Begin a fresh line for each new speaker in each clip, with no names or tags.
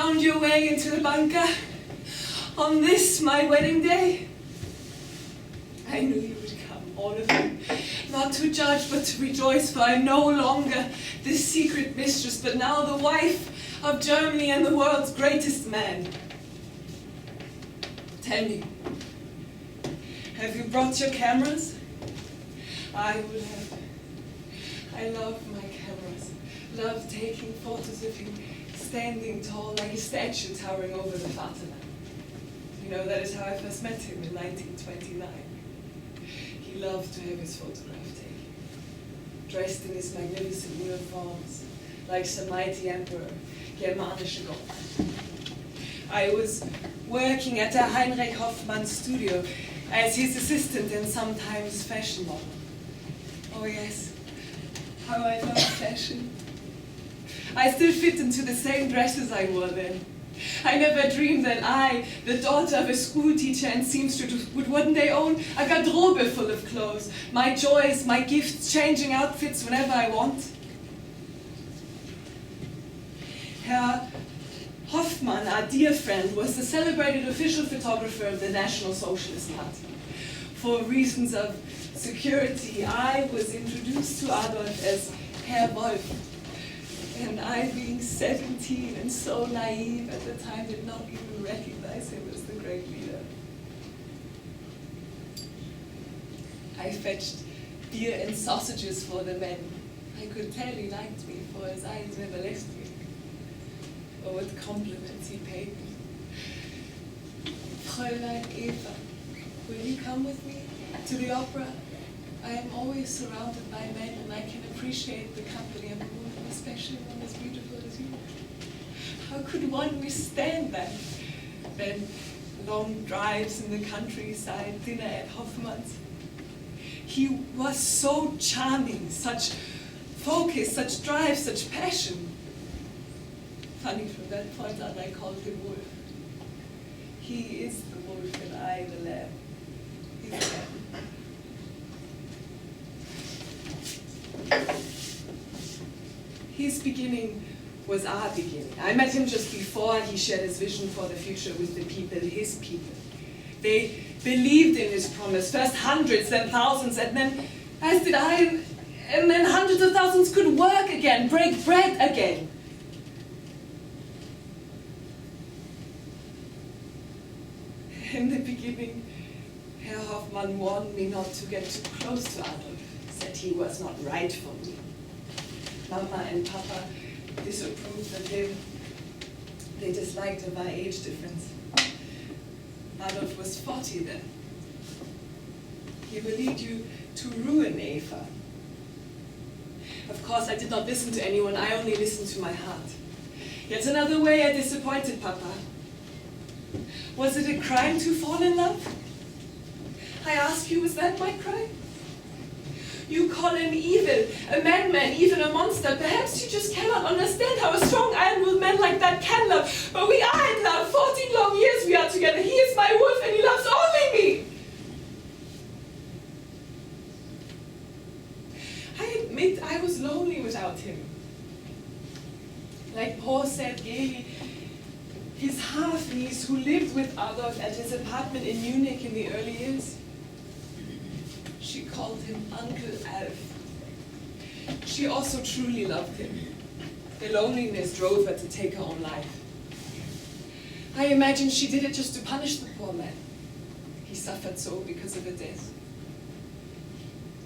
found your way into the bunker on this, my wedding day. I knew you would come, all of you, not to judge but to rejoice, for I am no longer the secret mistress, but now the wife of Germany and the world's greatest man. Tell me, have you brought your cameras? I would have. I love my cameras, love taking photos of you standing tall like a statue towering over the Vaterland. You know, that is how I first met him in 1929. He loved to have his photograph taken, dressed in his magnificent uniforms, like some mighty emperor, Germanische Gott. I was working at the Heinrich Hoffmann studio as his assistant and sometimes fashion model. Oh yes, how I love fashion. I still fit into the same dresses I wore then. I never dreamed that I, the daughter of a school teacher and seamstress, would one day own a garderobe full of clothes, my joys, my gifts, changing outfits whenever I want. Herr Hoffmann, our dear friend, was the celebrated official photographer of the National Socialist Party. For reasons of security, I was introduced to Adolf as Herr Wolf. And I, being 17 and so naive at the time, did not even recognize him as the great leader. I fetched beer and sausages for the men. I could tell he liked me, for his eyes never left me. Oh, what compliments he paid me. Fräulein Eva, will you come with me to the opera? I am always surrounded by men, and I can appreciate the company of a woman, especially one as beautiful as you. How could one withstand that? Then long drives in the countryside, dinner at Hoffmann's. He was so charming, such focus, such drive, such passion. Funny, from that point on I called him Wolf. He is the wolf and I the lamb. He's the lamb. His beginning was our beginning. I met him just before he shared his vision for the future with the people, his people. They believed in his promise, first hundreds, then thousands, and then, as did I, and then hundreds of thousands could work again, break bread again. In the beginning, Herr Hoffmann warned me not to get too close to Adolf, said he was not right for me. Mama and Papa disapproved of him. They disliked of our age difference. Adolf was 40 then. He will lead you to ruin, Eva. Of course, I did not listen to anyone. I only listened to my heart. Yet another way I disappointed Papa. Was it a crime to fall in love? I ask you, was that my crime? You call him evil, a madman, even a monster. Perhaps you just cannot understand how a strong, iron-willed man like that can love. But we are in love. 14 long years we are together. He is my wolf and he loves only me. I admit I was lonely without him. Like Paul said gaily, his half-niece who lived with Adolf at his apartment in Munich in the early years, she called him Uncle Alf. She also truly loved him. The loneliness drove her to take her own life. I imagine she did it just to punish the poor man. He suffered so because of her death.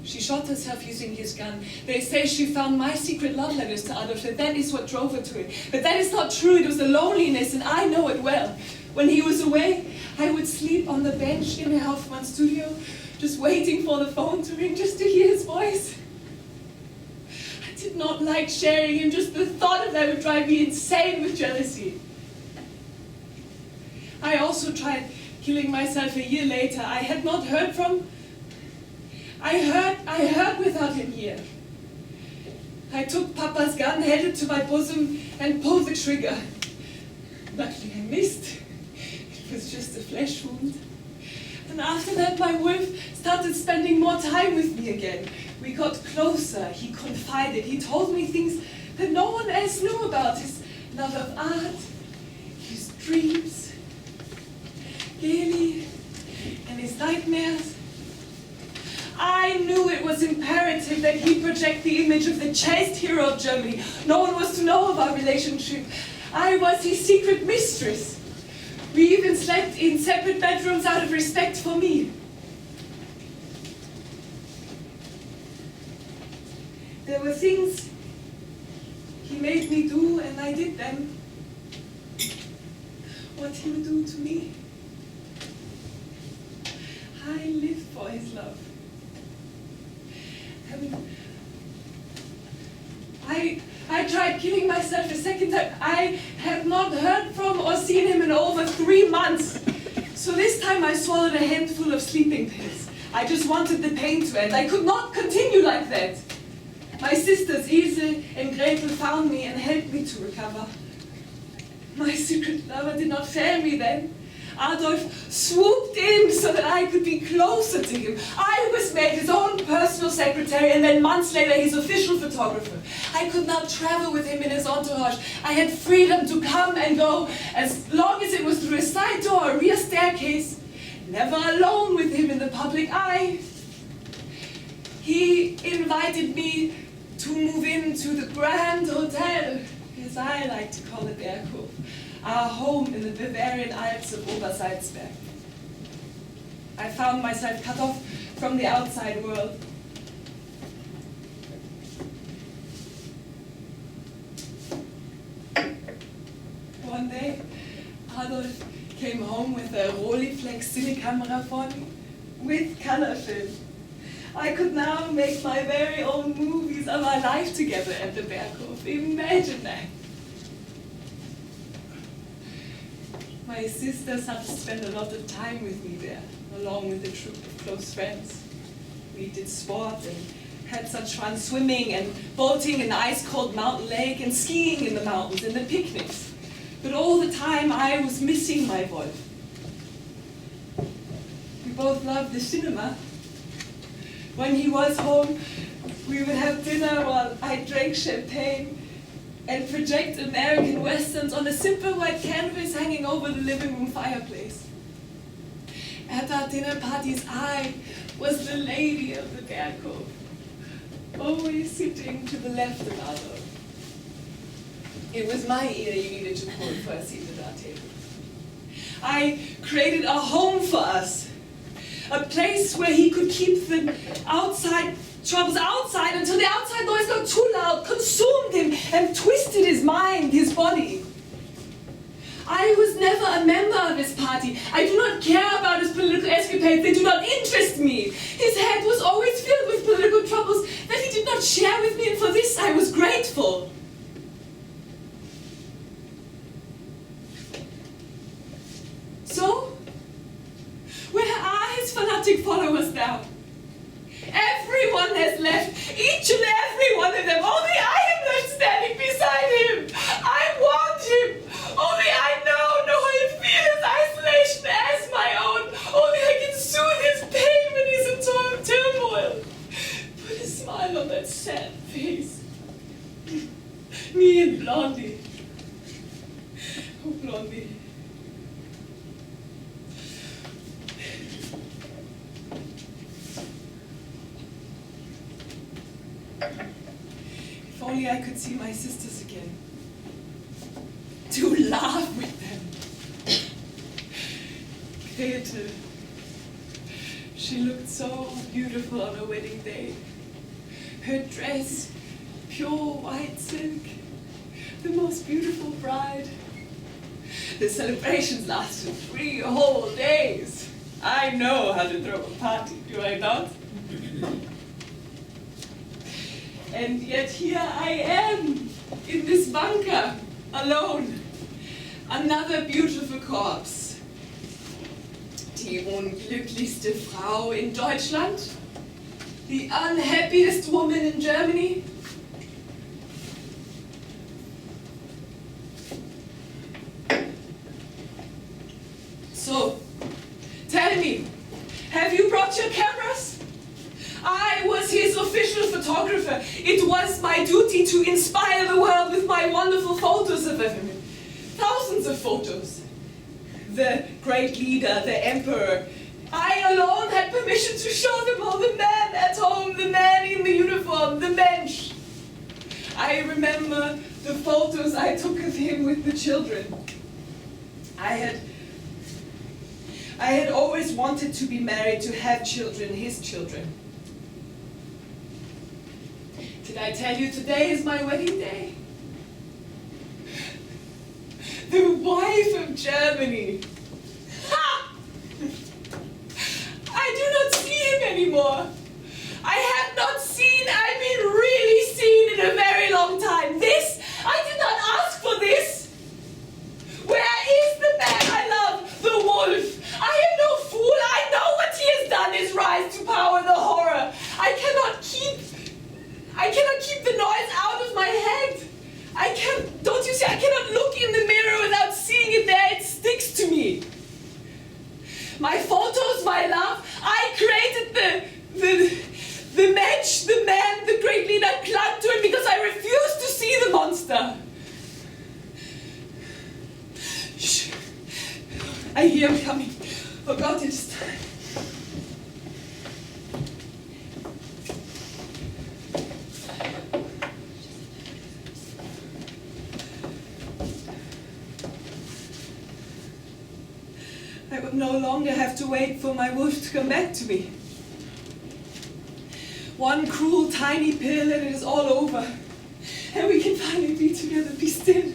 She shot herself using his gun. They say she found my secret love letters to Adolf, and that is what drove her to it. But that is not true. It was the loneliness, and I know it well. When he was away, I would sleep on the bench in Herr Hoffmann's studio, just waiting for the phone to ring, just to hear his voice. I did not like sharing him. Just the thought of that would drive me insane with jealousy. I also tried killing myself a year later. I had not heard from... I heard without him here. I took Papa's gun, held it to my bosom, and pulled the trigger. Luckily I missed. It was just a flesh wound. And after that, my wolf started spending more time with me again. We got closer. He confided. He told me things that no one else knew about. His love of art, his dreams, gaily, and his nightmares. I knew it was imperative that he project the image of the chaste hero of Germany. No one was to know of our relationship. I was his secret mistress. We even slept in separate bedrooms out of respect for me. There were things he made me do, and I did them. What he would do to me. I lived for his love. I tried killing myself a second time. I had not heard from or seen him in over 3 months. So this time I swallowed a handful of sleeping pills. I just wanted the pain to end. I could not continue like that. My sisters Ilse and Gretel found me and helped me to recover. My secret lover did not fail me then. Adolf swooped in so that I could be closer to him. I was made his own personal secretary and then months later his official photographer. I could now travel with him in his entourage. I had freedom to come and go as long as it was through a side door or a rear staircase. Never alone with him in the public eye. He invited me to move into the Grand Hotel, as I like to call it, Berghof. Our home in the Bavarian Alps of Obersalzberg. I found myself cut off from the outside world. One day, Adolf came home with a Rolleiflex Cinekamera for me, with color film. I could now make my very own movies of our life together at the Berghof. Imagine that. My sisters had to spend a lot of time with me there, along with a troop of close friends. We did sport and had such fun swimming and boating in the ice-cold mountain lake and skiing in the mountains and the picnics. But all the time I was missing my Wolf. We both loved the cinema. When he was home, we would have dinner while I drank champagne and project American westerns on a simple white canvas hanging over the living room fireplace. At our dinner parties, I was the lady of the Berghof, always sitting to the left of Adolf. It was my ear you needed to pull for a seat at our table. I created a home for us, a place where he could keep the outside troubles outside until the outside noise got too loud, consumed him, and twisted his mind, his body. I was never a member of his party. I do not care about his political escapades. They do not interest me. His head was always filled with political troubles that he did not share with me, and for this I was grateful. So, where are his fanatic followers now? Everyone has left, each and every one of them. Only I am left standing beside him. I want him. Only I know how he feels isolation as my own. Only I can soothe his pain when he's in turmoil. Put a smile on that sad face. Me and Blondie. Oh, Blondie. If only I could see my sisters again. To laugh with them. Gretel. She looked so beautiful on her wedding day. Her dress, pure white silk. The most beautiful bride. The celebrations lasted 3 whole days. I know how to throw a party, do I not? And yet here I am, in this bunker, alone. Another beautiful corpse. Die unglücklichste Frau in Deutschland? The unhappiest woman in Germany? So, tell me, have you brought your cameras? I was his official photographer. It was my duty to inspire the world with my wonderful photos of him. Thousands thousands of photos. The great leader, the emperor. I alone had permission to show them all. The man at home, the man in the uniform, the bench. I remember the photos I took of him with the children. I had always wanted to be married, to have children, his children. Did I tell you today is my wedding day? The wife of Germany. Ha! I do not see him anymore. I have not seen, I mean really seen in a very long time. This, I did not ask for this. Where is the man I love, the wolf? I am no fool. I know what he has done, his rise to power, the horror. I cannot keep the noise out of my head. Don't you see, I cannot look in the mirror without seeing it there. It sticks to me. My photos, my love, I created the match, the man, the great leader, clung to him because I refused to see the monster. Shh. I hear him coming. Oh God, it is time. I would no longer have to wait for my wolf to come back to me. One cruel, tiny pill and it is all over. And we can finally be together, be still.